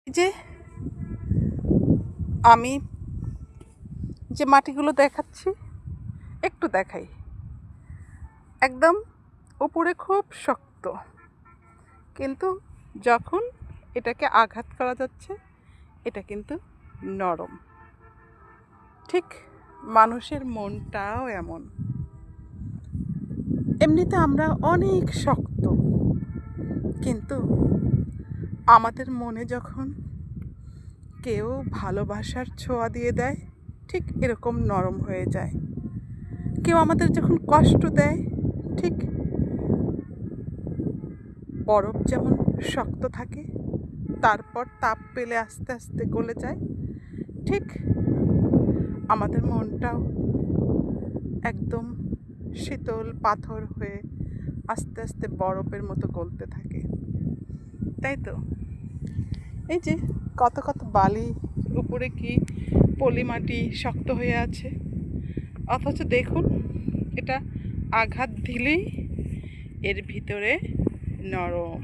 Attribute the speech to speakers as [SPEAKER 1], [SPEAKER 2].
[SPEAKER 1] এই যে আমি যে মাটিগুলো দেখাচ্ছি, একটু দেখাই। একদম উপরে খুব শক্ত, কিন্তু যখন এটাকে আঘাত করা যাচ্ছে এটা কিন্তু নরম। ঠিক মানুষের মনটাও এমন। এমনিতে আমরা অনেক শক্ত, কিন্তু আমাদের মনে যখন কেউ ভালোবাসার ছোঁয়া দিয়ে দেয়, ঠিক এরকম নরম হয়ে যায়। কেউ আমাদের যখন কষ্ট দেয়, ঠিক বরফ যেমন শক্ত থাকে, তারপর তাপ পেলে আস্তে আস্তে গলে যায়, ঠিক আমাদের মনটাও একদম শীতল পাথর হয়ে আস্তে আস্তে বরফের মতো গলতে থাকে, তাই তো? এই যে কত কত বালি, উপরে কি পলি মাটি শক্ত হয়ে আছে, অথচ দেখুন এটা আঘাত দিলেই এর ভিতরে নরম।